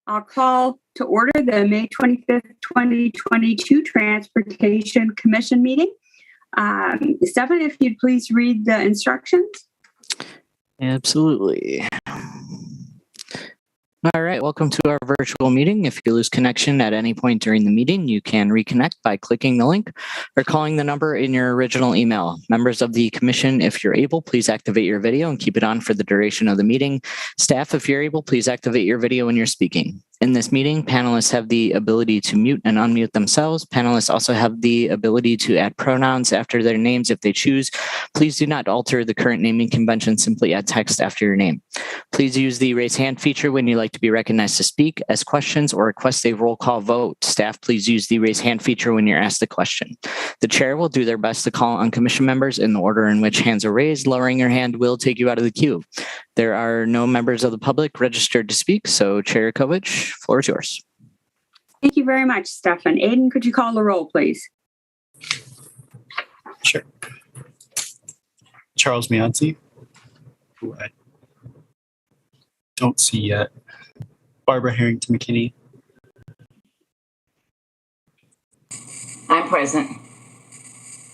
I'll call to order the May 25th, 2022 Transportation Commission meeting. Stefan, if you'd please read the instructions. Absolutely. All right, welcome to our virtual meeting. If you lose connection at any point during the meeting, you can reconnect by clicking the link or calling the number in your original email. Members of the commission, if you're able, please activate your video and keep it on for the duration of the meeting. Staff, if you're able, please activate your video when you're speaking. In this meeting, panelists have the ability to mute and unmute themselves. Panelists also have the ability to add pronouns after their names if they choose. Please do not alter the current naming convention. Simply add text after your name. Please use the raise hand feature when you like to be recognized to speak, ask questions, or request a roll call vote. Staff, please use the raise hand feature when you're asked a question. The chair will do their best to call on commission members in the order in which hands are raised. Lowering your hand will take you out of the queue. There are no members of the public registered to speak, so Chair Kovich, floor is yours. Thank you very much, Stefan. Aiden, could you call the roll, please? Sure. Charles Mianzi, who I don't see yet. Barbara Harrington McKinney. I'm present.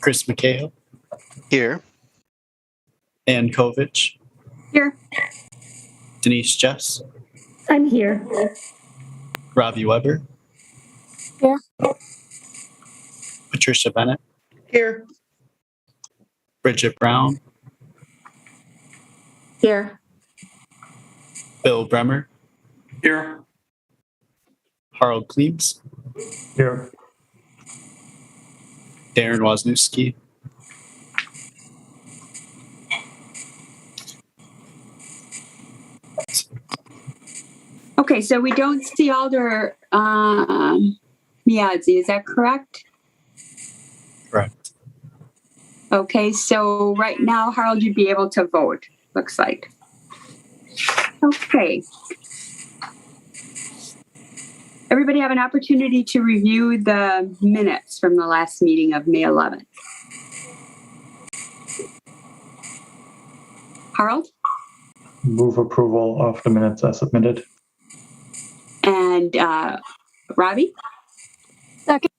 Chris McCahill. Here. Ann Kovich. Here. Denise Jess. I'm here. Ravi Weber. Here. Patricia Bennett. Here. Bridget Brown. Here. Bill Bremer. Here. Harold Kleebs. Here. Darren Wozniewski. Okay, so we don't see Alder Miadzi, is that correct? Correct. Okay, so right now, Harold, you'd be able to vote, looks like. Okay. Everybody have an opportunity to review the minutes from the last meeting of May 11th. Harold? Move approval of the minutes as submitted. And Ravi? Second.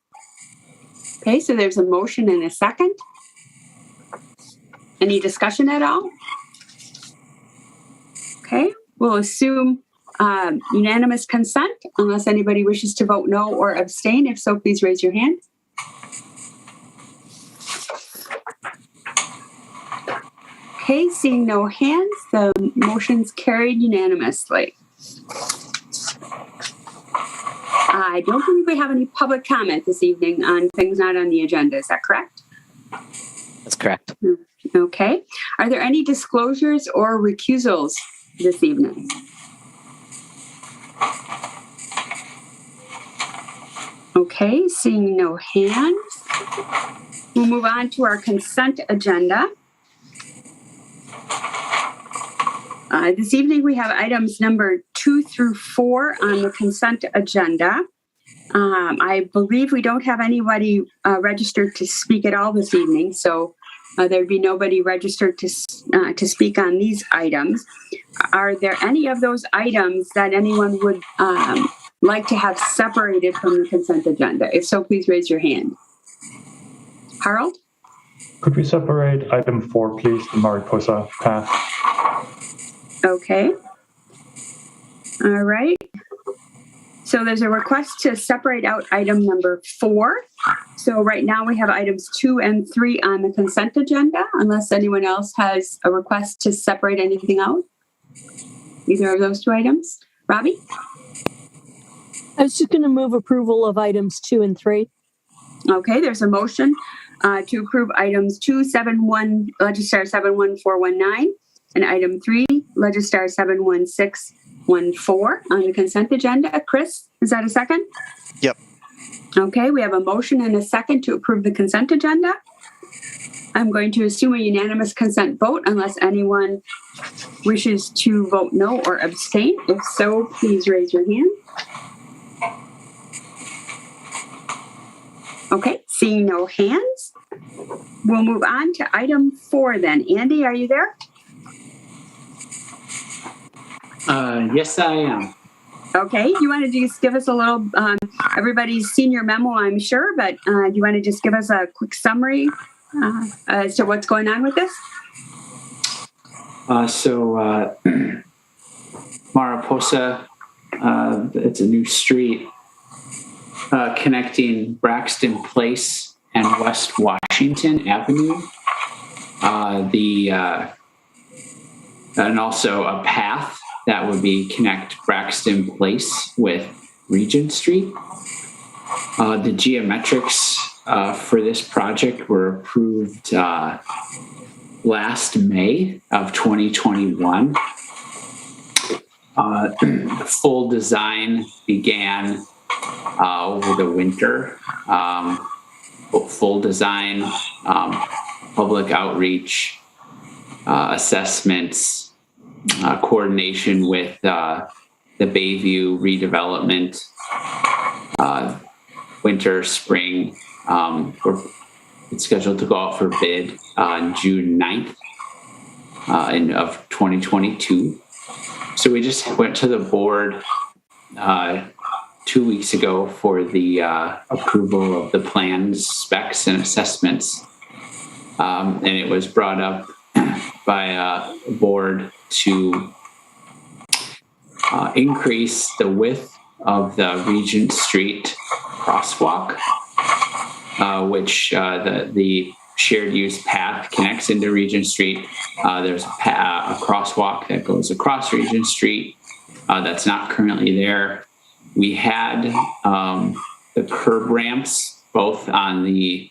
Okay, so there's a motion and a second. Any discussion at all? Okay, we'll assume unanimous consent unless anybody wishes to vote no or abstain. If so, please raise your hand. Okay, seeing no hands, the motion's carried unanimously. I don't believe we have any public comment this evening on things not on the agenda. Is that correct? That's correct. Okay. Are there any disclosures or recusals this evening? Okay, seeing no hands, we'll move on to our consent agenda. This evening we have items number 2 through 4 on the consent agenda. I believe we don't have anybody registered to speak at all this evening, so there'd be nobody registered to speak on these items. Are there any of those items that anyone would like to have separated from the consent agenda? If so, please raise your hand. Harold? Could we separate item 4, please, the Mariposa path? Okay. All right. So there's a request to separate out item number 4. So right now we have items 2 and 3 on the consent agenda, unless anyone else has a request to separate anything out. Either of those 2 items. Robbie? I was just going to move approval of items 2 and 3. Okay, there's a motion to approve items 271, Legistar 71419, and item 3, Legistar 71614 on the consent agenda. Chris, is that a second? Yep. Okay, we have a motion and a second to approve the consent agenda. I'm going to assume a unanimous consent vote unless anyone wishes to vote no or abstain. If so, please raise your hand. Okay, seeing no hands, we'll move on to item 4 then. Andy, are you there? Yes, I am. Okay, you want to just give us a little, everybody's seen your memo, I'm sure, but you want to just give us a quick summary as to what's going on with this? Mariposa, it's a new street connecting Braxton Place and West Washington Avenue. And also a path that would be connect Braxton Place with Regent Street. The geometrics for this project were approved last May of 2021. The full design began over the winter. Full design, public outreach, assessments, coordination with the Bayview redevelopment, winter, spring. It's scheduled to go out for bid on June 9th of 2022. So we just went to the board 2 weeks ago for the approval of the plans, specs, and assessments. And it was brought up by a board to increase the width of the Regent Street crosswalk, which the shared use path connects into Regent Street. There's a crosswalk that goes across Regent Street that's not currently there. We had the curb ramps both on the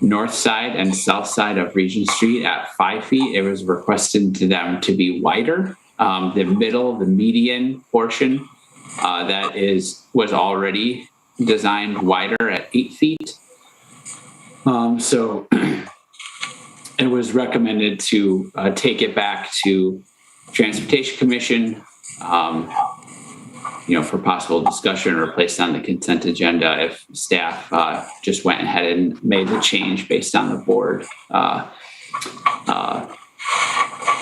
north side and south side of Regent Street at 5 feet. It was requested to them to be wider. The median portion was already designed wider at 8 feet. So it was recommended to take it back to Transportation Commission, for possible discussion or placed on the consent agenda if staff just went ahead and made the change based on the board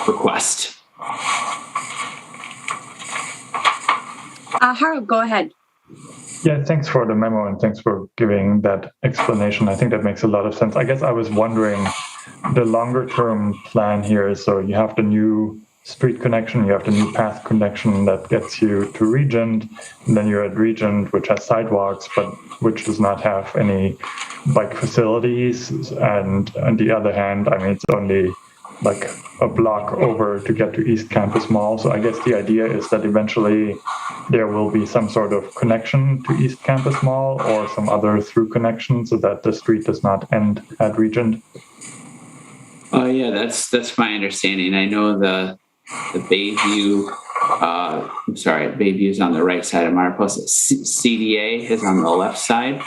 request. Harold, go ahead. Yeah, thanks for the memo and thanks for giving that explanation. I think that makes a lot of sense. I guess I was wondering the longer term plan here. So you have the new street connection, you have the new path connection that gets you to Regent, and then you're at Regent, which has sidewalks, but which does not have any bike facilities. And on the other hand, it's only like a block over to get to East Campus Mall. So I guess the idea is that eventually there will be some sort of connection to East Campus Mall or some other through connection so that the street does not end at Regent. Yeah, that's my understanding. I know the Bayview, Bayview is on the right side of Mariposa. CDA is on the left side.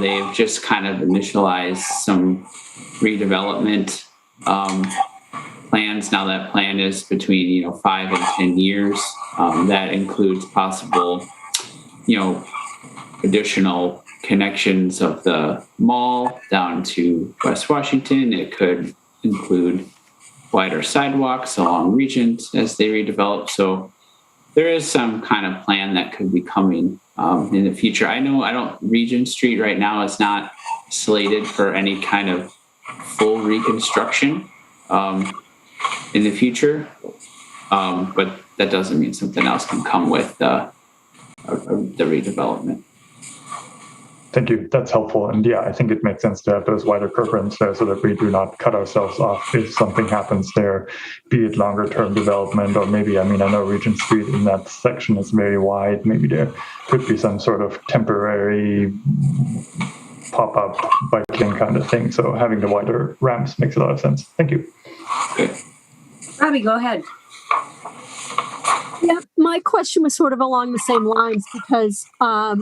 They've just kind of initialized some redevelopment plans. Now that plan is between 5 and 10 years. That includes possible additional connections of the mall down to West Washington. It could include wider sidewalks along Regent as they redevelop. So there is some kind of plan that could be coming in the future. Regent Street right now is not slated for any kind of full reconstruction in the future, but that doesn't mean something else can come with the redevelopment. Thank you. That's helpful. And yeah, I think it makes sense to have those wider curb ramps there so that we do not cut ourselves off if something happens there, be it longer term development or maybe, I know Regent Street in that section is very wide. Maybe there could be some sort of temporary pop-up biking kind of thing. So having the wider ramps makes a lot of sense. Thank you. Okay. Robbie, go ahead. Yeah, my question was sort of along the same lines because I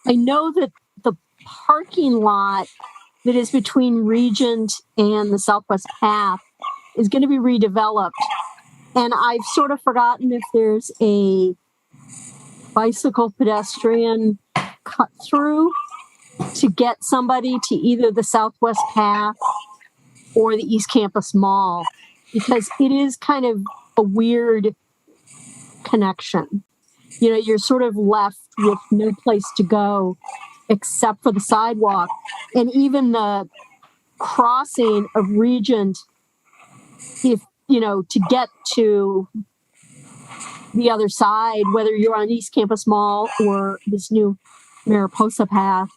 know that the parking lot that is between Regent and the Southwest Path is going to be redeveloped. And I've sort of forgotten if there's a bicycle pedestrian cut through to get somebody to either the Southwest Path or the East Campus Mall, because it is kind of a weird connection. you're sort of left with no place to go except for the sidewalk. And even the crossing of Regent, if, to get to the other side, whether you're on East Campus Mall or this new Mariposa path,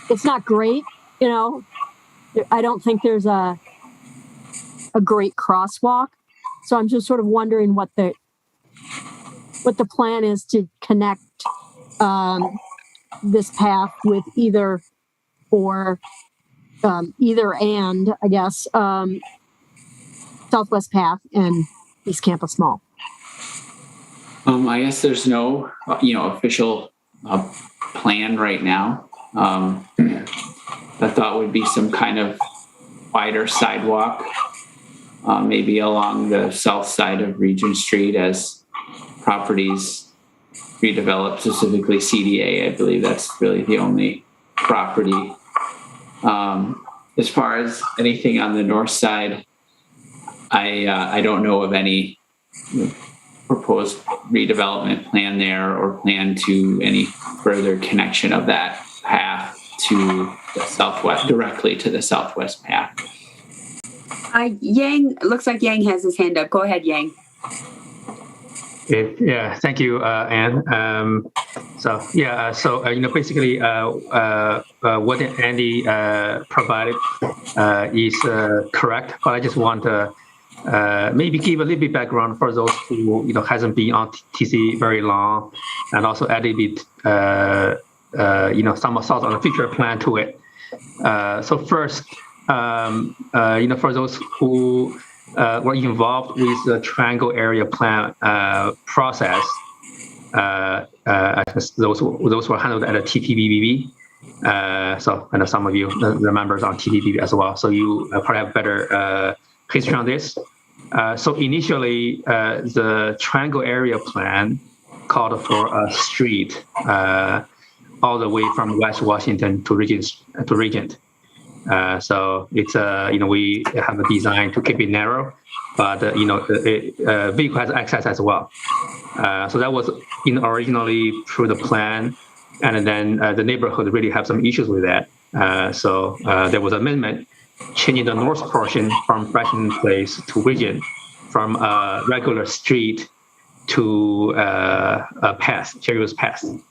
it's not great. I don't think there's a great crosswalk. So I'm just sort of wondering what the plan is to connect this path with either and, I guess, Southwest Path and East Campus Mall. I guess there's no, official plan right now. The thought would be some kind of wider sidewalk, maybe along the south side of Regent Street as properties redevelop, specifically CDA. I believe that's really the only property. As far as anything on the north side, I don't know of any proposed redevelopment plan there or plan to any further connection of that path to the southwest, directly to the southwest path. Yang, looks like Yang has his hand up. Go ahead, Yang. Yeah, thank you, Anne. Basically, what Andy provided is correct, but I just want to maybe give a little bit background for those who hasn't been on TC very long, and also add a bit some thoughts on the future plan to it. So first, for those who were involved with the triangle area plan process, those were handled at a TTBBB. So I know some of you, the members on TTBB as well. So you probably have better history on this. So initially, the triangle area plan called for a street all the way from West Washington to Regent. So it's we have a design to keep it narrow, but vehicle has access as well. So that was originally through the plan, and then the neighborhood really have some issues with that. So there was amendment changing the north portion from Freshman Place to Regent, from a regular street to a pass, Cherry's Pass. We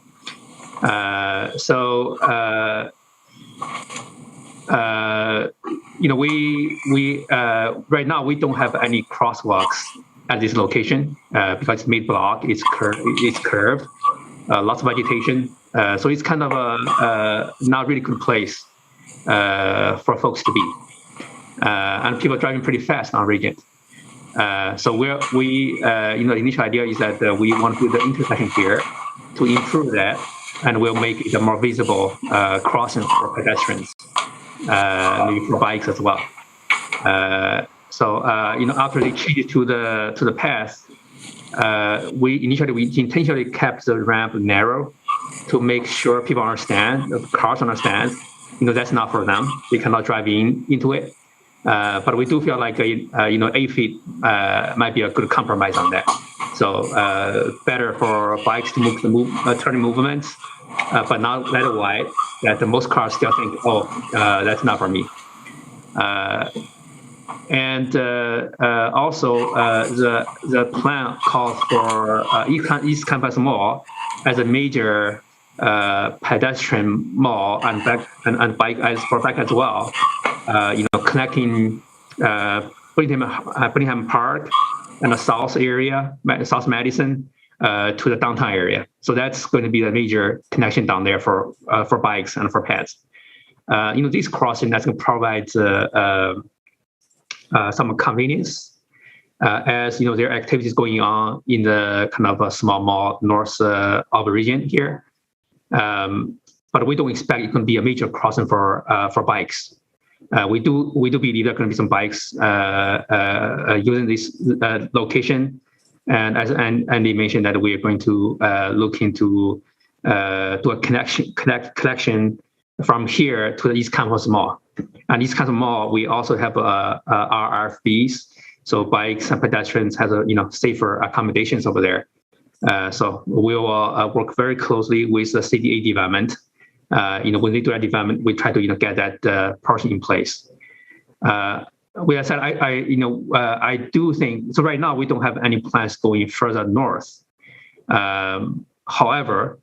right now we don't have any crosswalks at this location because it's mid-block, it's curved, lots of vegetation, so it's kind of a not really good place for folks to be, and people are driving pretty fast on Regent. So the initial idea is that we want to do the intersection here to improve that, and we'll make it a more visible crossing for pedestrians, maybe for bikes as well. After they changed to the path, we intentionally kept the ramp narrow to make sure people understand, the cars understand, that's not for them. They cannot drive into it. But we do feel like 8 feet might be a good compromise on that. So better for bikes to move turning movements, but not that wide that the most cars still think, that's not for me. Also the plan calls for East Campus Mall as a major pedestrian mall and bike as well. Connecting Bellingham Park and the South area, South Madison, to the downtown area. So that's going to be the major connection down there for bikes and for pets. This crossing that's going to provide some convenience as there are activities going on in the kind of a small mall north of the region here. But we don't expect it can be a major crossing for bikes. We do believe there are going to be some bikes using this location, and as Andy mentioned, that we are going to look into do a connection from here to the East Campus Mall. And East Campus Mall, we also have RFBs, so bikes and pedestrians has safer accommodations over there. So we will work very closely with the CDA development. When they do that development, we try to get that portion in place. With that said, I do think so. Right now, we don't have any plans going further north. However,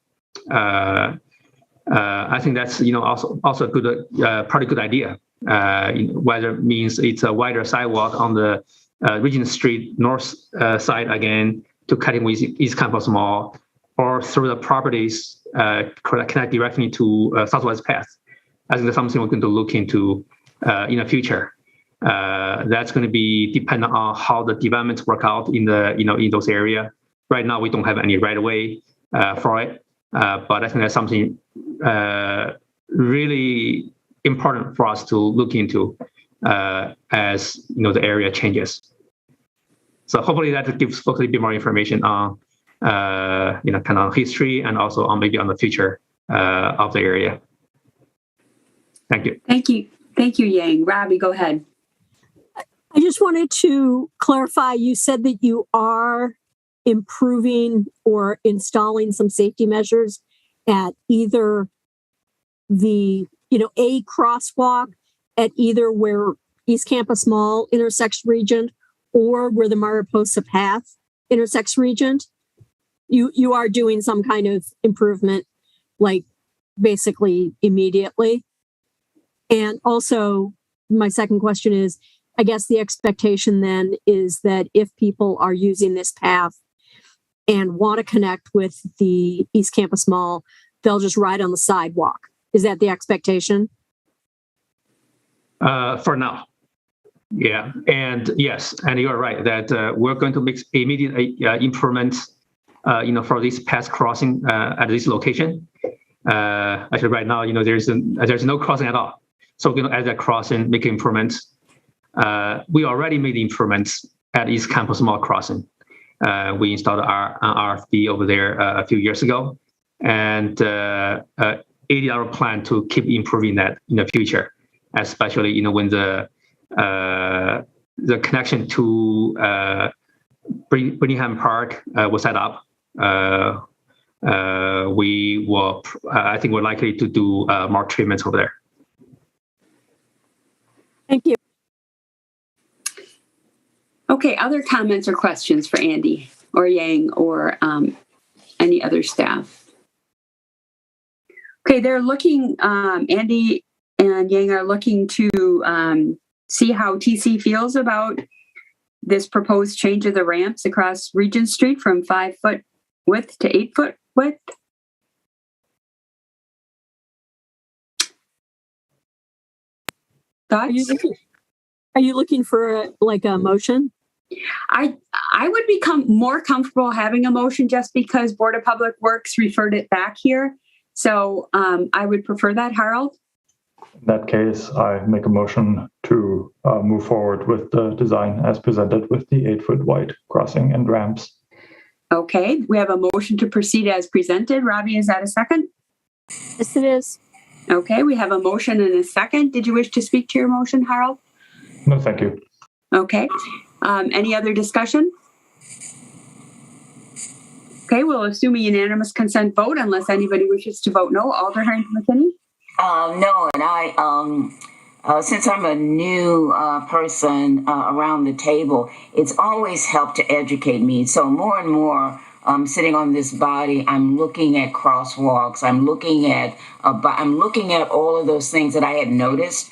I think that's also a good, pretty good idea. Whether it means it's a wider sidewalk on the Regent Street north side again to cutting with East Campus Mall, or through the properties connect directly to Southwest Path. I think that's something we're going to look into in the future. That's going to be dependent on how the developments work out in the in those areas. Right now, we don't have any right of way for it, but I think that's something really important for us to look into as the area changes. So hopefully that gives folks a bit more information on kind of history and also on maybe on the future of the area. Thank you. Thank you, Yang. Robbie, go ahead. I just wanted to clarify, you said that you are improving or installing some safety measures at either the, a crosswalk at either where East Campus Mall intersects Regent or where the Mariposa Path intersects Regent. You are doing some kind of improvement, like basically immediately. And also, my second question is, I guess the expectation then is that if people are using this path and want to connect with the East Campus Mall, they'll just ride on the sidewalk. Is that the expectation? For now. Yeah. And yes, and you're right that we're going to make immediate improvements, for this path crossing at this location. Actually, right now, there's no crossing at all. So we're going to add that crossing, make improvements. We already made improvements at East Campus Mall crossing. We installed our RFB over there a few years ago, and 80-hour plan to keep improving that in the future, especially when the connection to Birmingham Park was set up. We will, I think we're likely to do more treatments over there. Thank you. Okay, other comments or questions for Andy or Yang or any other staff? Okay, they're looking, Andy and Yang are looking to see how TC feels about this proposed change of the ramps across Regent Street from 5-foot width to 8-foot width. Thoughts? Are you looking for a motion? I would become more comfortable having a motion just because Board of Public Works referred it back here. So I would prefer that, Harold. In that case, I make a motion to move forward with the design as presented with the 8-foot wide crossing and ramps. Okay, we have a motion to proceed as presented. Robbie, is that a second? Yes, it is. Okay, we have a motion and a second. Did you wish to speak to your motion, Harold? No, thank you. Okay. Any other discussion? Okay, we'll assume a unanimous consent vote unless anybody wishes to vote no. Alder Harrington McKinney? No, and I, since I'm a new person around the table, it's always helped to educate me. So more and more, sitting on this body, I'm looking at crosswalks. I'm looking at all of those things that I had noticed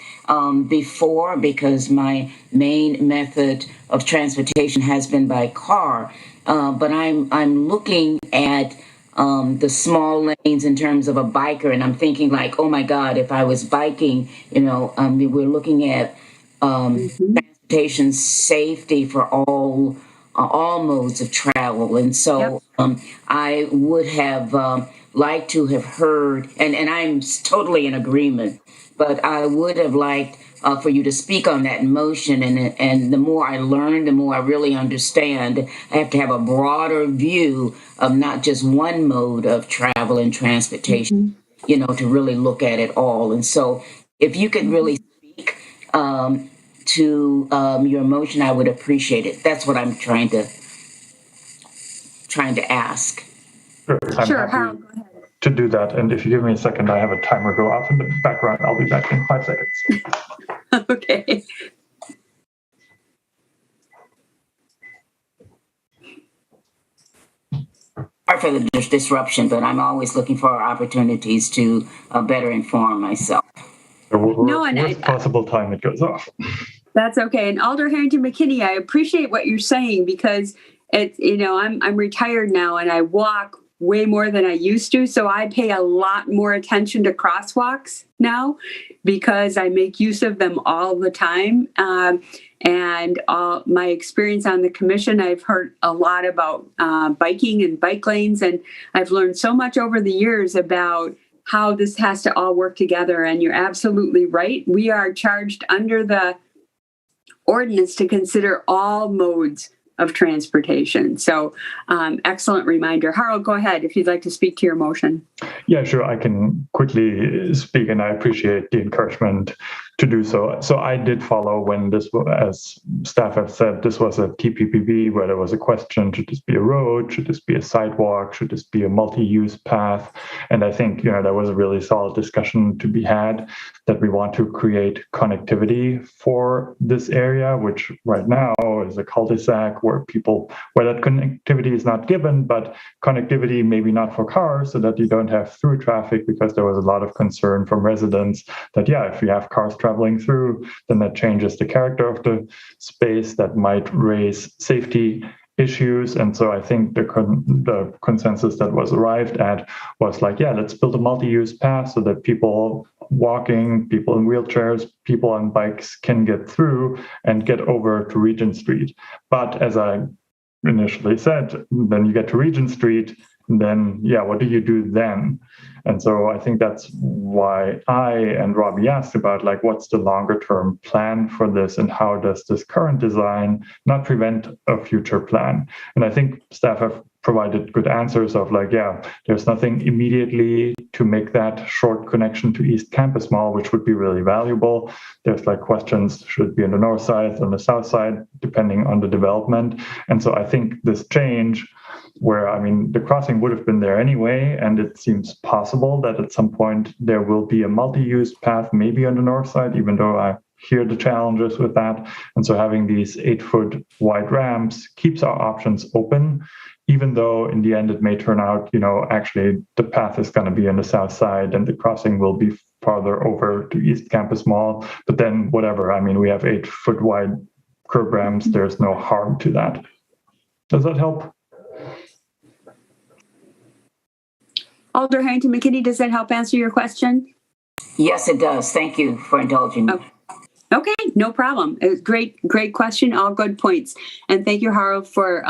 before, because my main method of transportation has been by car. But I'm looking at the small lanes in terms of a biker, and I'm thinking like, oh my God, if I was biking, we're looking at transportation safety for all modes of travel. And so I would have liked to have heard, and I'm totally in agreement, but I would have liked for you to speak on that motion. And the more I learn, the more I really understand. I have to have a broader view of not just one mode of travel and transportation, to really look at it all. And so if you could really speak to your motion, I would appreciate it. That's what I'm trying to trying to ask. Sure, I'm Sure, happy Harold, go ahead. to do that. And if you give me a second, I have a timer go off in the background. I'll be back in 5 seconds. Okay. Sorry for the disruption, but I'm always looking for opportunities to better inform myself. Worst possible time it goes off. That's okay. And Alder Harrington McKinney, I appreciate what you're saying because I'm retired now and I walk way more than I used to. So I pay a lot more attention to crosswalks now because I make use of them all the time. And my experience on the commission, I've heard a lot about biking and bike lanes, and I've learned so much over the years about how this has to all work together. And you're absolutely right. We are charged under the ordinance to consider all modes of transportation. So excellent reminder. Harold, go ahead if you'd like to speak to your motion. Yeah, sure. I can quickly speak, and I appreciate the encouragement to do so. So I did follow when this, as staff have said, this was a TPPB where there was a question, should this be a road? Should this be a sidewalk? Should this be a multi-use path? And I think, there was a really solid discussion to be had that we want to create connectivity for this area, which right now is a cul-de-sac where that connectivity is not given, but connectivity maybe not for cars so that you don't have through traffic, because there was a lot of concern from residents that, if you have cars traveling through, then that changes the character of the space, that might raise safety issues. And so I think the consensus that was arrived at was like, let's build a multi-use path so that people walking, people in wheelchairs, people on bikes can get through and get over to Regent Street. But as I initially said, then you get to Regent Street, and then, what do you do then? And so I think that's why I and Robbie asked about, what's the longer term plan for this, and how does this current design not prevent a future plan? And I think staff have provided good answers of there's nothing immediately to make that short connection to East Campus Mall, which would be really valuable. There's questions, should it be on the north side, on the south side, depending on the development. And so I think this change, where, the crossing would have been there anyway, and it seems possible that at some point there will be a multi-use path, maybe on the north side, even though I hear the challenges with that. And so having these 8-foot wide ramps keeps our options open, even though in the end it may turn out, actually the path is going to be on the south side and the crossing will be farther over to East Campus Mall. But then whatever, we have 8-foot wide curb ramps. There's no harm to that. Does that help? Alder Harrington McKinney, does that help answer your question? Yes, it does. Thank you for indulging me. Okay, no problem. It was great question. All good points. And thank you, Harold, for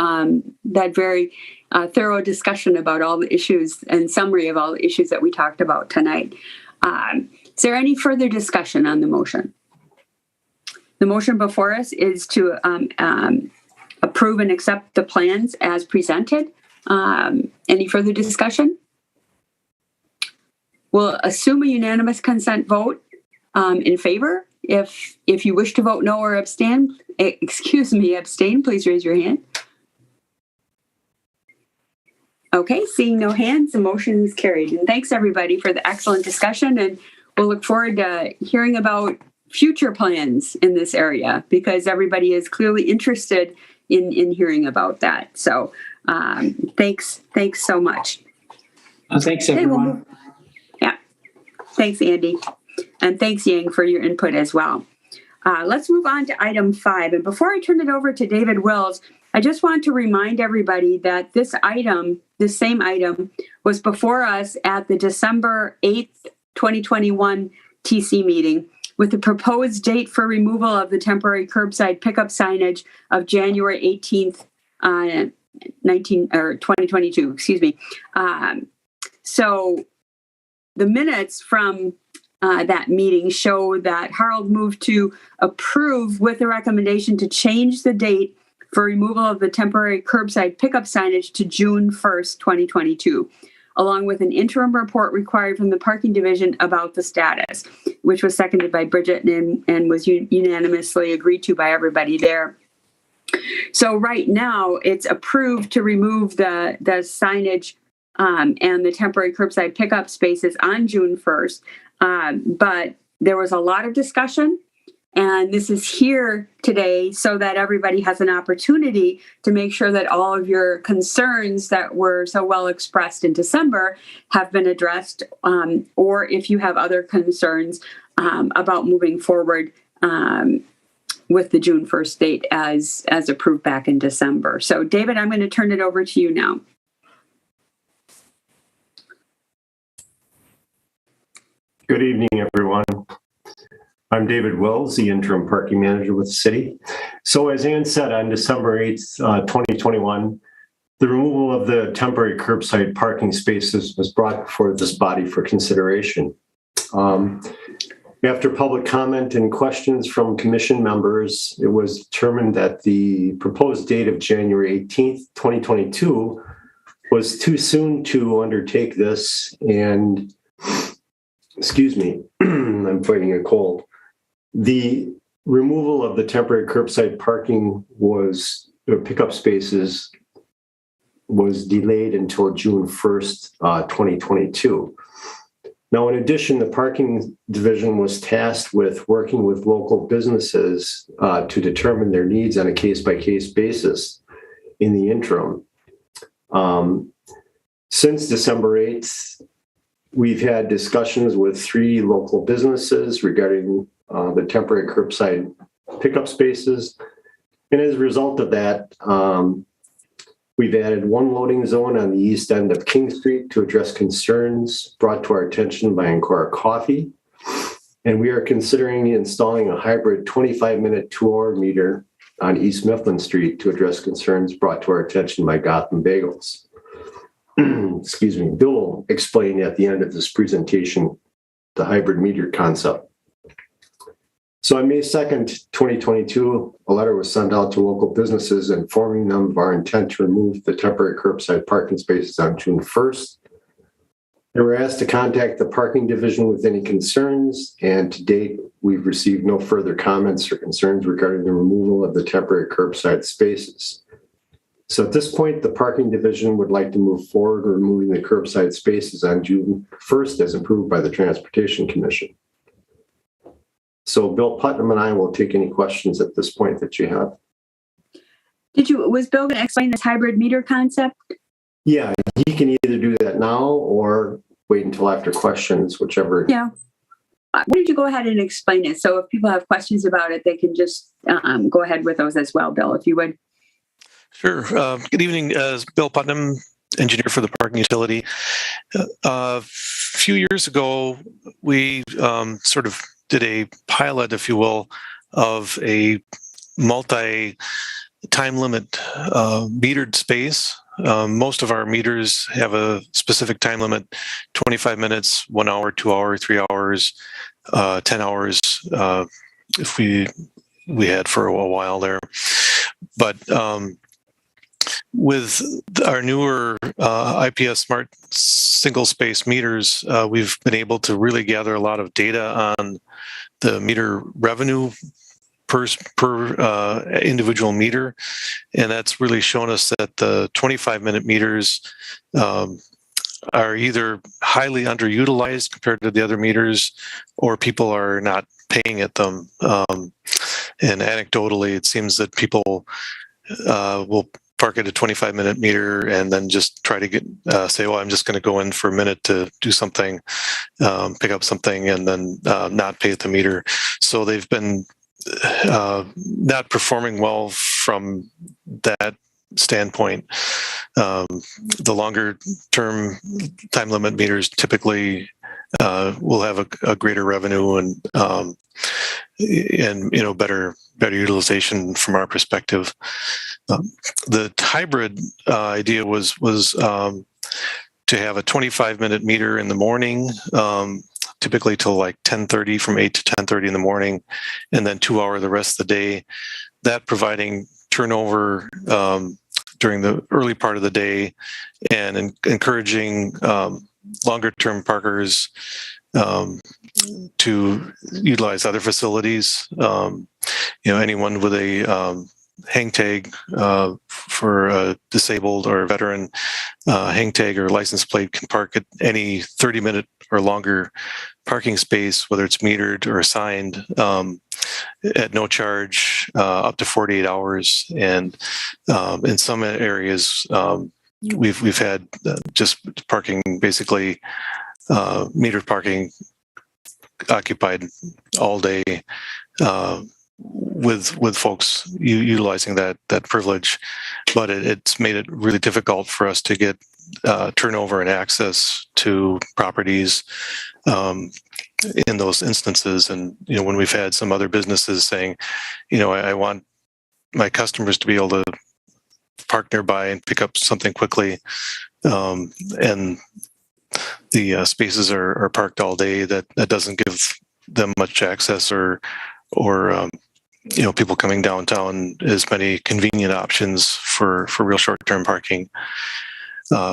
that very thorough discussion about all the issues and summary of all the issues that we talked about tonight. Is there any further discussion on the motion? The motion before us is to approve and accept the plans as presented. Any further discussion? We'll assume a unanimous consent vote in favor. If you wish to vote no or abstain, please raise your hand. Okay, seeing no hands, the motion is carried. And thanks everybody for the excellent discussion. And we'll look forward to hearing about future plans in this area, because everybody is clearly interested in hearing about that. So thanks so much. Thanks, everyone. Thanks, Andy. And thanks, Yang, for your input as well. Let's move on to item 5. And before I turn it over to David Wills, I just want to remind everybody that this same item, was before us at the December 8th, 2021 TC meeting, with the proposed date for removal of the temporary curbside pickup signage of January 18th, 2022, excuse me. So the minutes from that meeting show that Harold moved to approve with a recommendation to change the date for removal of the temporary curbside pickup signage to June 1st, 2022, along with an interim report required from the parking division about the status, which was seconded by Bridget and was unanimously agreed to by everybody there. So right now it's approved to remove the signage and the temporary curbside pickup spaces on June 1st. But there was a lot of discussion, and this is here today so that everybody has an opportunity to make sure that all of your concerns that were so well expressed in December have been addressed, or if you have other concerns about moving forward with the June 1st date as approved back in December. So David, I'm going to turn it over to you now. Good evening, everyone. I'm David Wills, the interim parking manager with the city. So as Ann said, on December 8th, 2021, the removal of the temporary curbside parking spaces was brought before this body for consideration. After public comment and questions from commission members, it was determined that the proposed date of January 18th, 2022 was too soon to undertake this, and excuse me, I'm fighting a cold. The removal of the temporary curbside parking pickup spaces was delayed until June 1st, 2022. Now, in addition, the parking division was tasked with working with local businesses to determine their needs on a case-by-case basis in the interim. Since December 8th, we've had discussions with 3 local businesses regarding the temporary curbside pickup spaces. And as a result of that, we've added 1 loading zone on the east end of King Street to address concerns brought to our attention by Ancora Coffee. And we are considering installing a hybrid 25-minute 2-hour meter on East Mifflin Street to address concerns brought to our attention by Gotham Bagels. Excuse me. Bill will explain at the end of this presentation the hybrid meter concept. So on May 2nd, 2022, a letter was sent out to local businesses informing them of our intent to remove the temporary curbside parking spaces on June 1st. They were asked to contact the parking division with any concerns, and to date, we've received no further comments or concerns regarding the removal of the temporary curbside spaces. So at this point, the parking division would like to move forward removing the curbside spaces on June 1st as approved by the Transportation Commission. So Bill Putnam and I will take any questions at this point that you have. Was Bill going to explain this hybrid meter concept? Yeah, he can either do that now or wait until after questions, whichever. Yeah. Why don't you go ahead and explain it? So if people have questions about it, they can just go ahead with those as well, Bill, if you would. Sure. Good evening, Bill Putnam, engineer for the parking utility. A few years ago, we sort of did a pilot, if you will, of a multi-time limit metered space. Most of our meters have a specific time limit, 25 minutes, 1 hour, 2 hours, 3 hours, 10 hours, if we had for a while there. But with our newer IPS smart single space meters, we've been able to really gather a lot of data on the meter revenue per individual meter. And that's really shown us that the 25-minute meters are either highly underutilized compared to the other meters, or people are not paying at them. And anecdotally, it seems that people will park at a 25-minute meter and then just try to say, "Oh, I'm just going to go in for a minute to do something, pick up something," and then not pay at the meter. So they've been not performing well from that standpoint. The longer term time limit meters typically will have a greater revenue and better utilization from our perspective. The hybrid idea was to have a 25-minute meter in the morning, typically till like 10:30, from 8 to 10:30 in the morning, and then 2 hours the rest of the day. That providing turnover during the early part of the day and encouraging longer-term parkers to utilize other facilities. Anyone with a hang tag for a disabled or veteran hang tag or license plate can park at any 30-minute or longer parking space, whether it's metered or assigned, at no charge, up to 48 hours. And in some areas, we've had just parking, basically metered parking occupied all day, with folks utilizing that privilege, but it's made it really difficult for us to get turnover and access to properties in those instances. And when we've had some other businesses saying, I want my customers to be able to park nearby and pick up something quickly, and the spaces are parked all day, that doesn't give them much access, or people coming downtown as many convenient options for real short-term parking.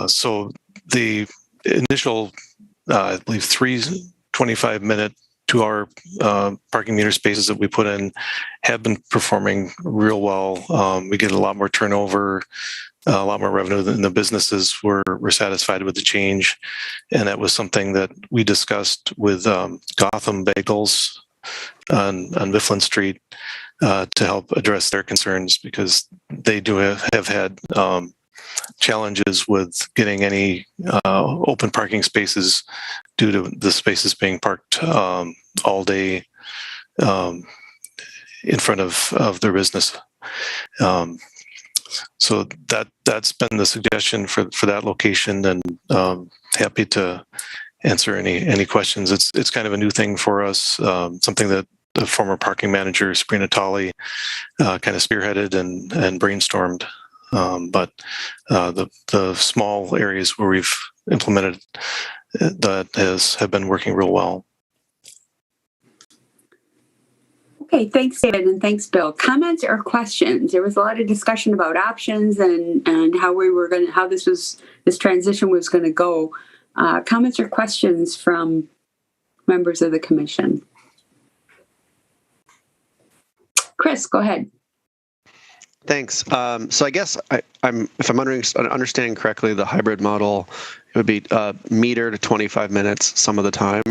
So the initial, I believe, 3 25-minute, 2-hour parking meter spaces that we put in have been performing real well. We get a lot more turnover, a lot more revenue than the businesses were satisfied with the change. And that was something that we discussed with Gotham Bagels on Mifflin Street to help address their concerns, because they do have had challenges with getting any open parking spaces due to the spaces being parked all day in front of their business. So that's been the suggestion for that location, and happy to answer any questions. It's kind of a new thing for us, something that the former parking manager Sabrina Tolley kind of spearheaded and brainstormed. But the small areas where we've implemented that have been working real well. Okay, thanks, David, and thanks, Bill. Comments or questions? There was a lot of discussion about options and how this transition was going to go. Comments or questions from members of the commission? Chris, go ahead. Thanks. So I guess if I'm understanding correctly, the hybrid model, it would be metered 25 minutes some of the time.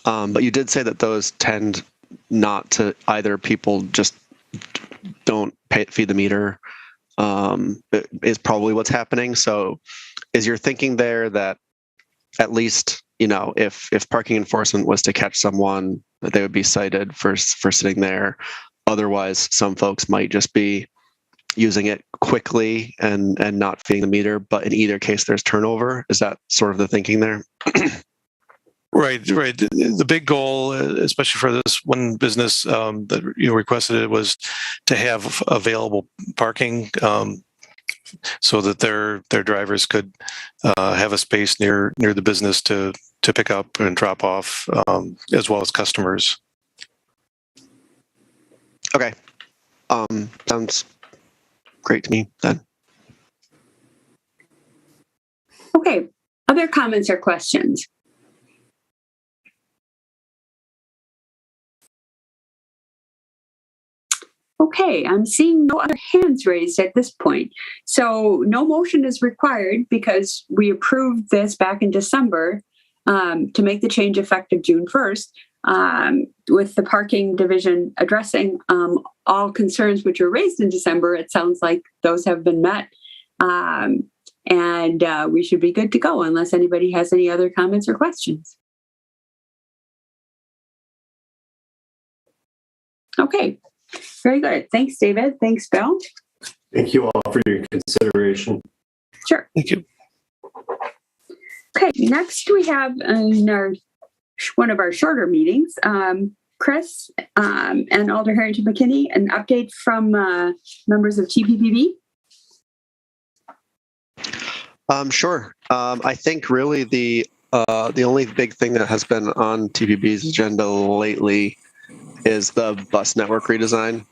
But you did say that those tend not to, either people just don't feed the meter, is probably what's happening. So is your thinking there that at least, if parking enforcement was to catch someone, that they would be cited for sitting there? Otherwise, some folks might just be using it quickly and not feeding the meter, but in either case, there's turnover. Is that sort of the thinking there? Right. The big goal, especially for this one business that requested it, was to have available parking, so that their drivers could have a space near the business to pick up and drop off, as well as customers. Okay. Sounds great to me then. Okay. Other comments or questions? Okay, I'm seeing no other hands raised at this point. So no motion is required because we approved this back in December to make the change effective June 1st, with the parking division addressing all concerns which were raised in December. It sounds like those have been met, and we should be good to go unless anybody has any other comments or questions. Okay. Very good. Thanks, David. Thanks, Bill. Thank you all for your consideration. Sure. Thank you. Okay, next we have in one of our shorter meetings, Chris and Alder Harrington McKinney, an update from members of TPPB. Sure. I think really the only big thing that has been on TPB's agenda lately is the bus network redesign.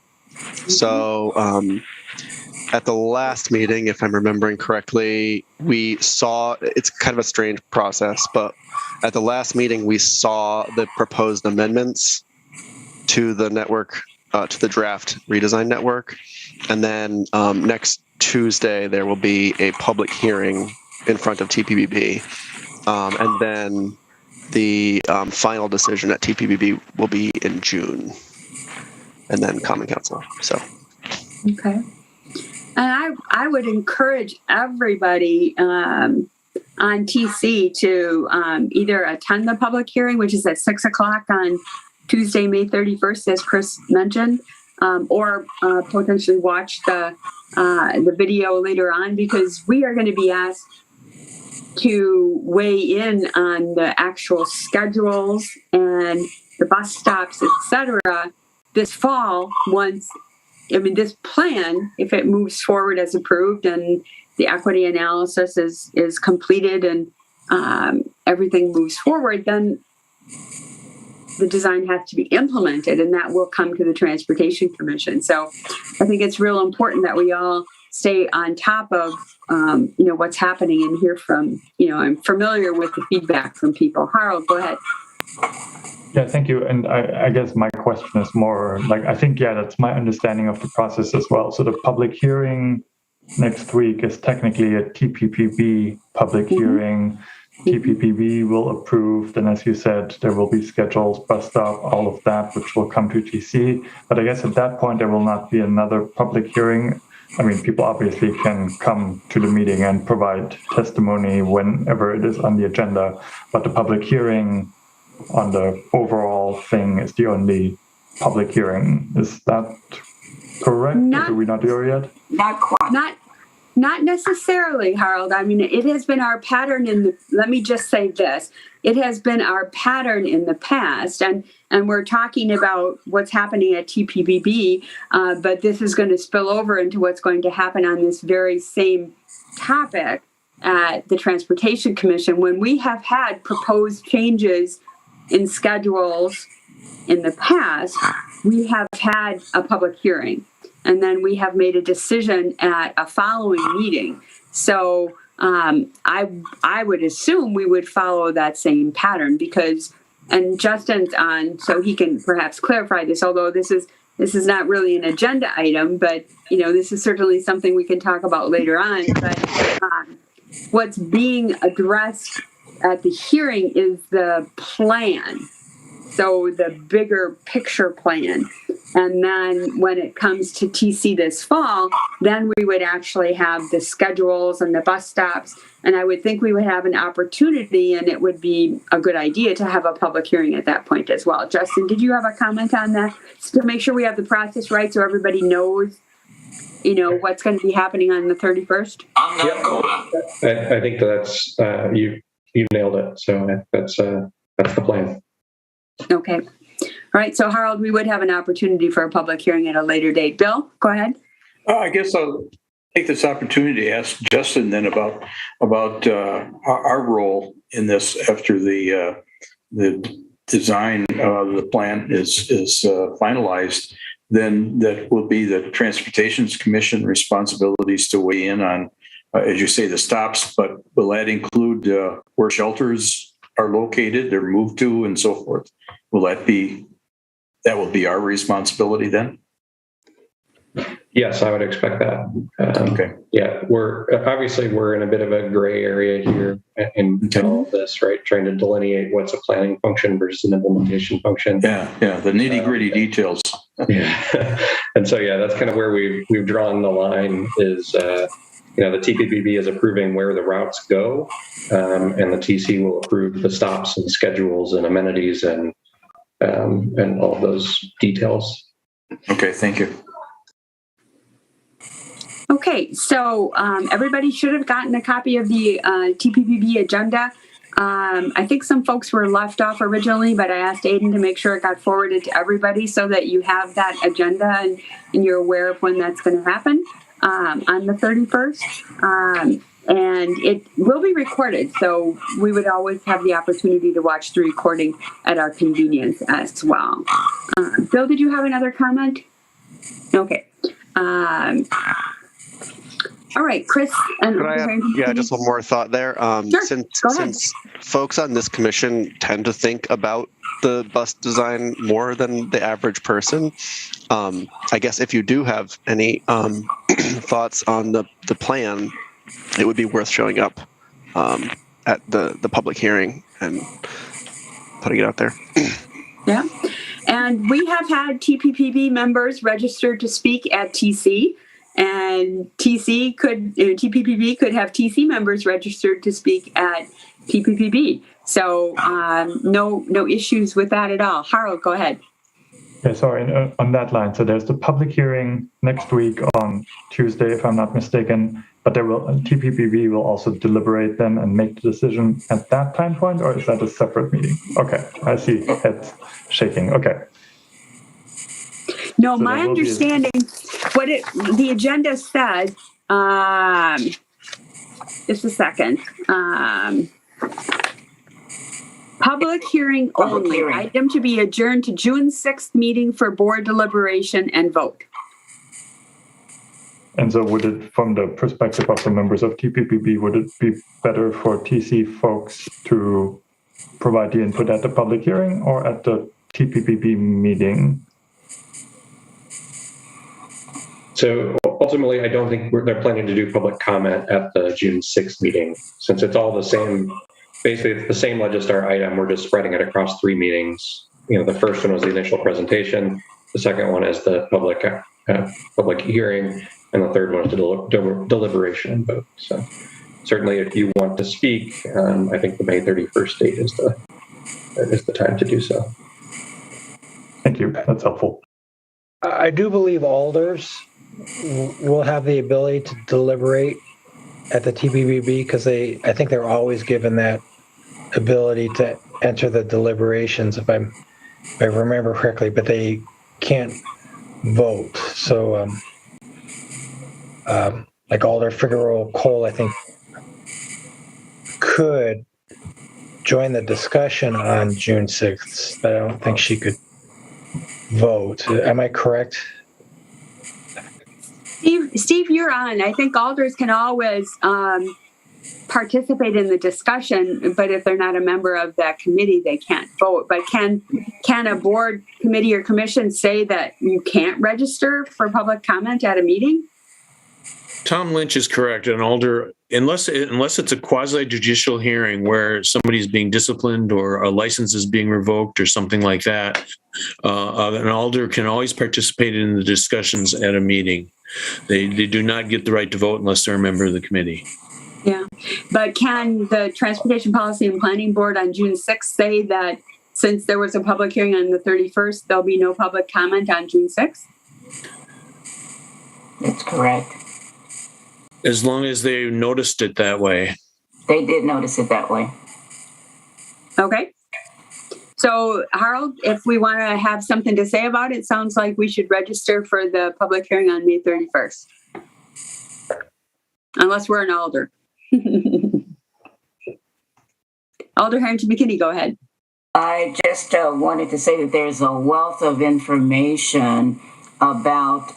So at the last meeting, if I'm remembering correctly, we saw, it's kind of a strange process, but at the last meeting, we saw the proposed amendments to the network, to the draft redesign network. And then next Tuesday, there will be a public hearing in front of TPBB. And then the final decision at TPBB will be in June. And then Common Council. So. Okay. And I would encourage everybody on TC to either attend the public hearing, which is at 6 o'clock on Tuesday, May 31st, as Chris mentioned, or potentially watch the video later on, because we are going to be asked to weigh in on the actual schedules and the bus stops, etc. this fall this plan, if it moves forward as approved and the equity analysis is completed and everything moves forward, then the design has to be implemented, and that will come to the Transportation Commission. So I think it's real important that we all stay on top of what's happening and hear from, I'm familiar with the feedback from people. Harold, go ahead. Yeah, thank you. And I guess my question is more like, I think, that's my understanding of the process as well. So the public hearing next week is technically a TPPB public hearing. TPPB will approve. Then, as you said, there will be schedules, bus stop, all of that, which will come to TC. But I guess at that point, there will not be another public hearing. I mean, people obviously can come to the meeting and provide testimony whenever it is on the agenda. But the public hearing on the overall thing is the only public hearing. Is that correct? Or do we not do it yet? Not quite. Not necessarily, Harold. I mean, it has been our pattern let me just say this. It has been our pattern in the past, and we're talking about what's happening at TPBB, but this is going to spill over into what's going to happen on this very same topic at the Transportation Commission. When we have had proposed changes in schedules in the past, we have had a public hearing, and then we have made a decision at a following meeting. So I would assume we would follow that same pattern, because, and Justin's on, so he can perhaps clarify this, although this is not really an agenda item, but this is certainly something we can talk about later on. But what's being addressed at the hearing is the plan, so the bigger picture plan. And then when it comes to TC this fall, then we would actually have the schedules and the bus stops. And I would think we would have an opportunity, and it would be a good idea to have a public hearing at that point as well. Justin, did you have a comment on that? So to make sure we have the process right so everybody knows, what's going to be happening on the 31st? I think that's, you nailed it. So that's the plan. Okay. All right. So, Harold, we would have an opportunity for a public hearing at a later date. Bill, go ahead. I guess I'll take this opportunity to ask Justin then about our role in this after the design of the plan is finalized. Then that will be the Transportation Commission responsibilities to weigh in on, as you say, the stops. But will that include where shelters are located, they're moved to, and so forth? That will be our responsibility then? Yes, I would expect that. Okay. Yeah, we're in a bit of a gray area here in all of this, right? Trying to delineate what's a planning function versus an implementation function. Yeah, the nitty-gritty details. Yeah. And so, that's kind of where we've drawn the line is, the TPPB is approving where the routes go, and the TC will approve the stops and schedules and amenities and all of those details. Okay, thank you. Okay, so everybody should have gotten a copy of the TPPB agenda. I think some folks were left off originally, but I asked Aiden to make sure it got forwarded to everybody so that you have that agenda and you're aware of when that's going to happen on the 31st. And it will be recorded, so we would always have the opportunity to watch the recording at our convenience as well. Bill, did you have another comment? Okay. All right, Chris. Could I have, just one more thought there. Sure. Since folks on this commission tend to think about the bus design more than the average person. I guess if you do have any thoughts on the plan, it would be worth showing up at the public hearing and putting it out there. Yeah. And we have had TPPB members registered to speak at TC, and TPPB could have TC members registered to speak at TPPB. So no issues with that at all. Harold, go ahead. Yeah, sorry, on that line. So there's the public hearing next week on Tuesday, if I'm not mistaken, but TPPB will also deliberate them and make the decision at that time point, or is that a separate meeting? Okay, I see heads shaking. Okay. No, so my understanding, the agenda said, just a second. Public hearing only. Item to be adjourned to June 6th meeting for board deliberation and vote. And so would it, from the perspective of the members of TPPB, would it be better for TC folks to provide the input at the public hearing or at the TPPB meeting? So ultimately, I don't think they're planning to do public comment at the June 6th meeting, since it's all the same. Basically, it's the same Legistar item. We're just spreading it across 3 meetings. The first one was the initial presentation. The second one is the public hearing, and the third one is the deliberation and vote. So certainly, if you want to speak, I think the May 31st date is the time to do so. Thank you. That's helpful. I do believe alders will have the ability to deliberate at the TPPB because I think they're always given that ability to enter the deliberations if I remember correctly, but they can't vote. So like Alder Figueroa Cole, I think, could join the discussion on June 6th, but I don't think she could vote. Am I correct? Steve, you're on. I think alders can always participate in the discussion, but if they're not a member of that committee, they can't vote. But can a board, committee, or commission say that you can't register for public comment at a meeting? Tom Lynch is correct. An alder, unless it's a quasi-judicial hearing where somebody's being disciplined or a license is being revoked or something like that, an alder can always participate in the discussions at a meeting. They do not get the right to vote unless they're a member of the committee. Yeah, but can the Transportation Policy and Planning Board on June 6th say that since there was a public hearing on the 31st, there'll be no public comment on June 6th? That's correct. As long as they noticed it that way. They did notice it that way. Okay. So, Harold, if we want to have something to say about it, sounds like we should register for the public hearing on May 31st. Unless we're an alder. Alder Harrington McKinney, go ahead. I just wanted to say that there's a wealth of information about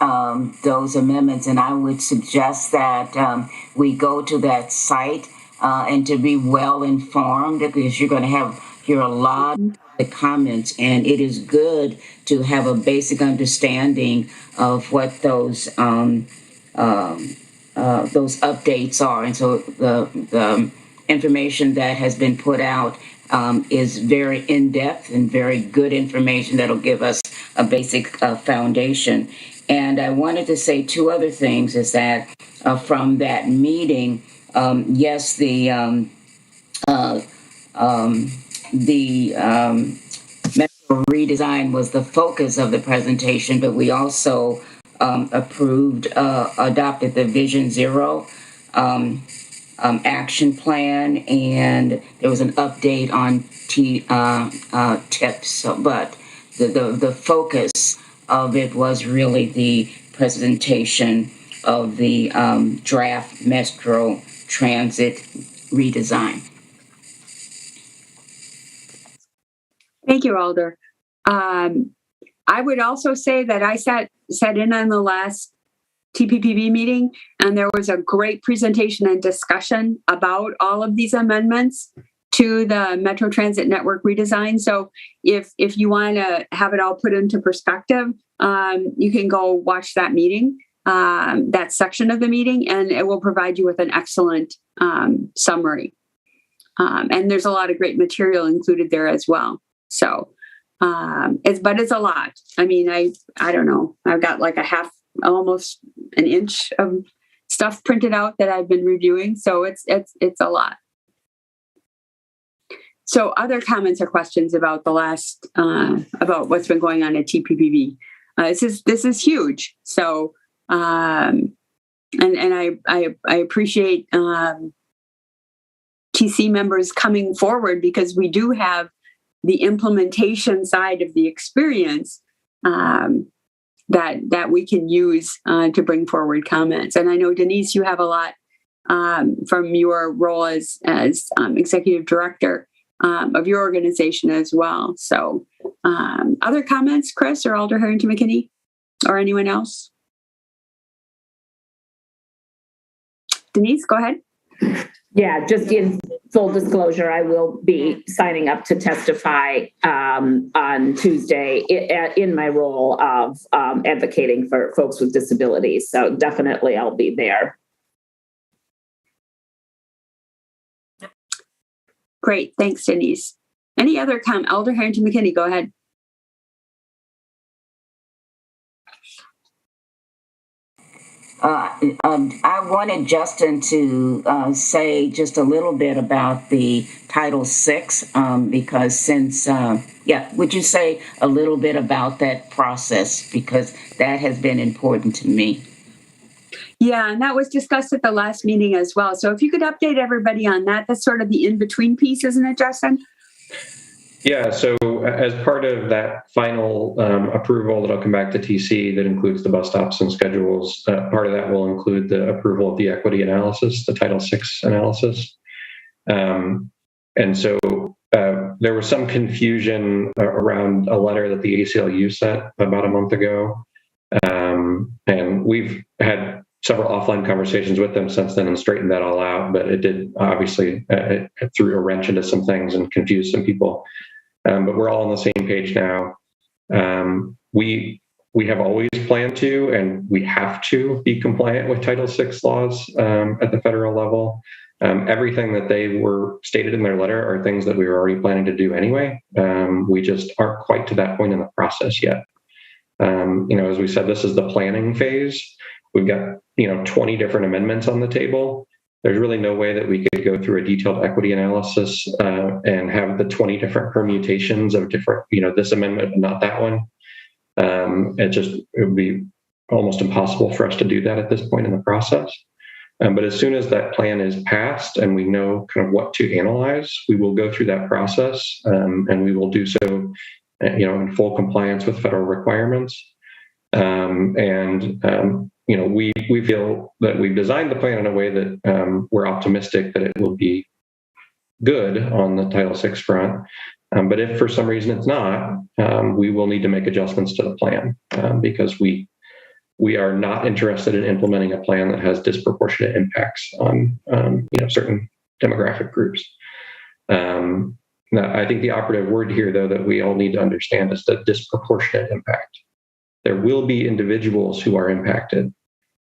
those amendments, and I would suggest that we go to that site and to be well informed, because you're going to hear a lot of the comments, and it is good to have a basic understanding of what those updates are. And so the information that has been put out is very in-depth and very good information that'll give us a basic foundation. And I wanted to say 2 other things, is that from that meeting, yes, the Metro Redesign was the focus of the presentation, but we also adopted the Vision Zero action plan, and there was an update on tips. But the focus of it was really the presentation of the draft Metro Transit redesign. Thank you, Alder. I would also say that I sat in on the last TPPB meeting, and there was a great presentation and discussion about all of these amendments. to the Metro Transit Network Redesign. So if you want to have it all put into perspective, you can go watch that meeting, that section of the meeting, and it will provide you with an excellent summary. And there's a lot of great material included there as well. So it's a lot. I mean, I don't know. I've got like almost an inch of stuff printed out that I've been reviewing. So it's a lot. So other comments or questions about the last, about what's been going on at TPPB? This is huge. So, and I appreciate TC members coming forward, because we do have the implementation side of the experience that we can use to bring forward comments. And I know, Denise, you have a lot from your role as executive director of your organization as well. So other comments, Chris or Alder Harrington McKinney, or anyone else? Denise, go ahead. Yeah, just in full disclosure, I will be signing up to testify on Tuesday in my role of advocating for folks with disabilities. So definitely I'll be there. Great. Thanks, Denise. Any other comment? Alder Harrington McKinney, go ahead. I wanted Justin to say just a little bit about the Title VI, because would you say a little bit about that process, because that has been important to me. Yeah, and that was discussed at the last meeting as well. So if you could update everybody on that, that's sort of the in-between piece, isn't it, Justin? Yeah, so as part of that final approval that'll come back to TC that includes the bus stops and schedules, part of that will include the approval of the equity analysis, the Title VI analysis. And so there was some confusion around a letter that the ACLU sent about a month ago. And we've had several offline conversations with them since then and straightened that all out, but it did obviously it threw a wrench into some things and confused some people. But we're all on the same page now. We have always planned to, and we have to be compliant with Title VI laws at the federal level. Everything that they were stated in their letter are things that we were already planning to do anyway. We just aren't quite to that point in the process yet. As we said, this is the planning phase. We've got 20 different amendments on the table. There's really no way that we could go through a detailed equity analysis and have the 20 different permutations of different, this amendment, but not that one. It would be almost impossible for us to do that at this point in the process. But as soon as that plan is passed and we know kind of what to analyze, we will go through that process and we will do so, in full compliance with federal requirements. We feel that we've designed the plan in a way that we're optimistic that it will be good on the Title VI front. But if for some reason it's not, we will need to make adjustments to the plan because we are not interested in implementing a plan that has disproportionate impacts on certain demographic groups. Now, I think the operative word here, though, that we all need to understand is the disproportionate impact. There will be individuals who are impacted.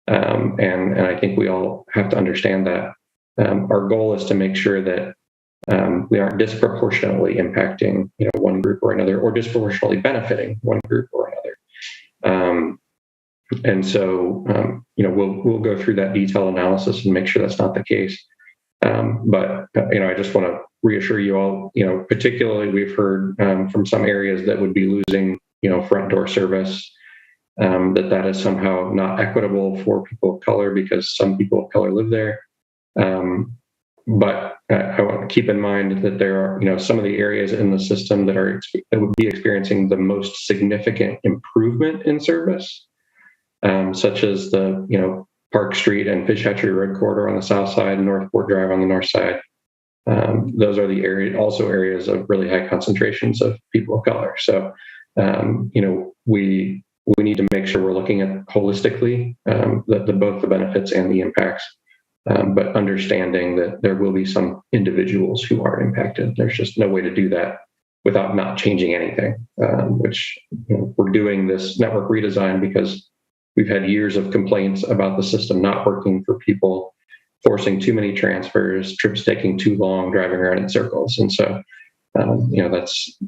And I think we all have to understand that. Our goal is to make sure that we aren't disproportionately impacting one group or another, or disproportionately benefiting one group or another. And so we'll go through that detailed analysis and make sure that's not the case. But I just want to reassure you all, particularly we've heard from some areas that would be losing front door service, that is somehow not equitable for people of color because some people of color live there. But I want to keep in mind that there are, some of the areas in the system that would be experiencing the most significant improvement in service, such as the, Park Street and Fish Hatchery Road corridor on the south side and Northport Drive on the north side. Those are the areas of really high concentrations of people of color. So, we need to make sure we're looking at holistically both the benefits and the impacts but understanding that there will be some individuals who are impacted. There's just no way to do that without not changing anything, which we're doing this network redesign because we've had years of complaints about the system not working for people, forcing too many transfers, trips taking too long, driving around in circles. And so, that's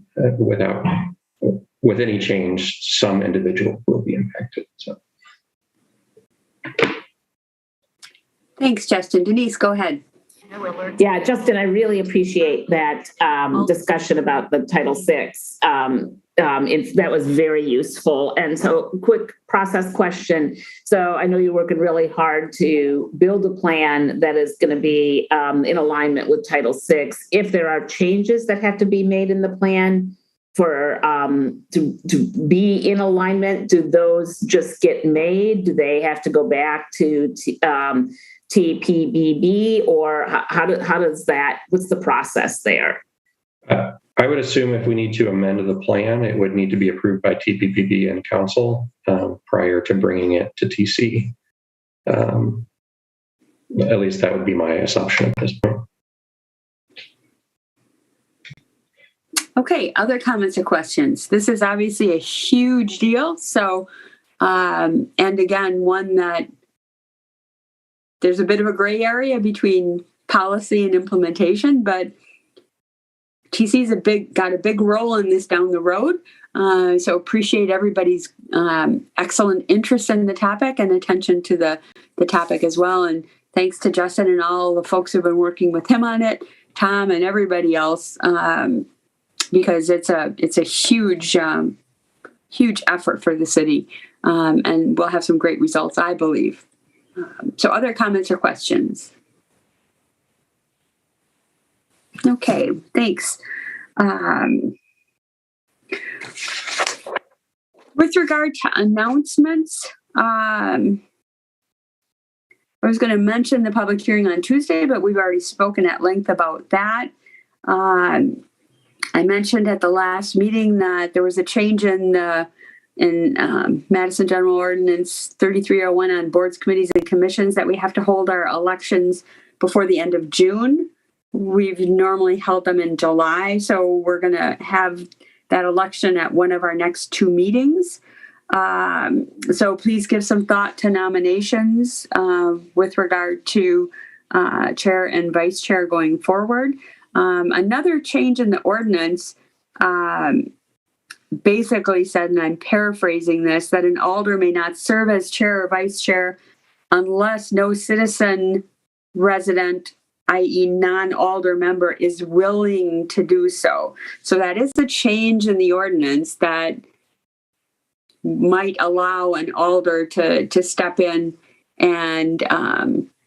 with any change, some individual will be impacted. So. Thanks, Justin. Denise, go ahead. Yeah, Justin, I really appreciate that discussion about the Title VI. That was very useful. And so, quick process question. So I know you're working really hard to build a plan that is going to be in alignment with Title VI. If there are changes that have to be made in the plan for to be in alignment, do those just get made? Do they have to go back to TPBB, or how does that? What's the process there? I would assume if we need to amend the plan, it would need to be approved by TPPB and council prior to bringing it to TC. At least that would be my assumption at this point. Okay, other comments or questions? This is obviously a huge deal. So, and again, one that there's a bit of a gray area between policy and implementation, but TC's got a big role in this down the road. So appreciate everybody's excellent interest in the topic and attention to the topic as well. And thanks to Justin and all the folks who've been working with him on it, Tom and everybody else, because it's a huge effort for the city, and we'll have some great results, I believe. So other comments or questions? Okay, thanks. With regard to announcements, I was going to mention the public hearing on Tuesday, but we've already spoken at length about that. I mentioned at the last meeting that there was a change in Madison General Ordinance 3301 on boards, committees, and commissions, that we have to hold our elections before the end of June. We've normally held them in July, so we're going to have that election at one of our next two meetings. So please give some thought to nominations with regard to chair and vice chair going forward. Another change in the ordinance basically said, and I'm paraphrasing this, that an alder may not serve as chair or vice chair unless no citizen, resident, i.e. non-alder member, is willing to do so. So that is a change in the ordinance that might allow an alder to step in and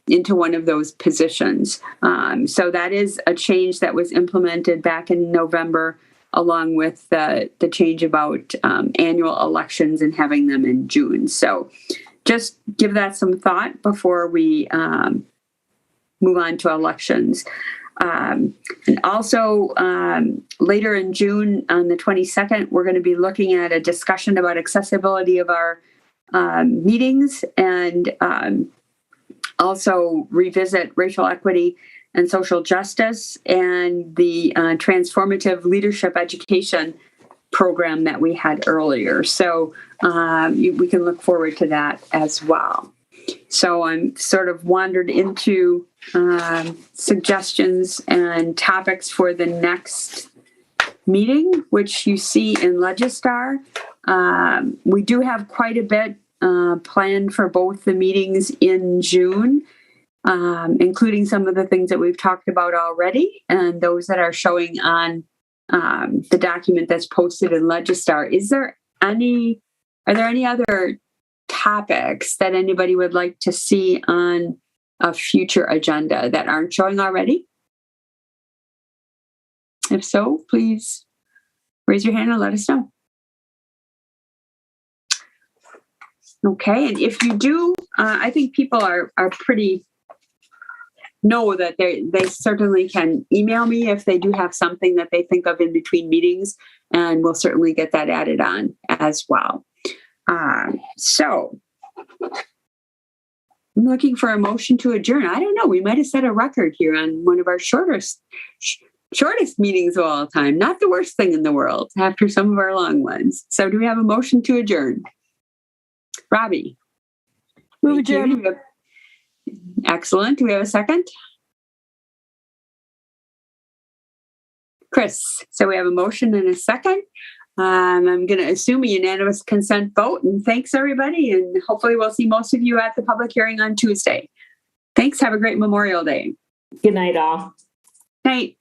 into one of those positions. So that is a change that was implemented back in November, along with the change about annual elections and having them in June. So just give that some thought before we move on to elections. And also later in June, on the 22nd, we're going to be looking at a discussion about accessibility of our meetings, and also revisit racial equity and social justice and the transformative leadership education program that we had earlier. So we can look forward to that as well. So I'm sort of wandered into suggestions and topics for the next meeting, which you see in Legistar. We do have quite a bit planned for both the meetings in June, including some of the things that we've talked about already and those that are showing on the document that's posted in Legistar. Are there any other topics that anybody would like to see on a future agenda that aren't showing already? If so, please raise your hand and let us know. Okay, and if you do, I think people are pretty know that they certainly can email me if they do have something that they think of in between meetings, and we'll certainly get that added on as well. So looking for a motion to adjourn. I don't know. We might have set a record here on one of our shortest meetings of all time. Not the worst thing in the world after some of our long ones. So do we have a motion to adjourn? Robbie? Move adjourn. Excellent. Do we have a second? Chris. So we have a motion and a second. I'm going to assume a unanimous consent vote, and thanks everybody. And hopefully we'll see most of you at the public hearing on Tuesday. Thanks. Have a great Memorial Day. Good night, all. Night.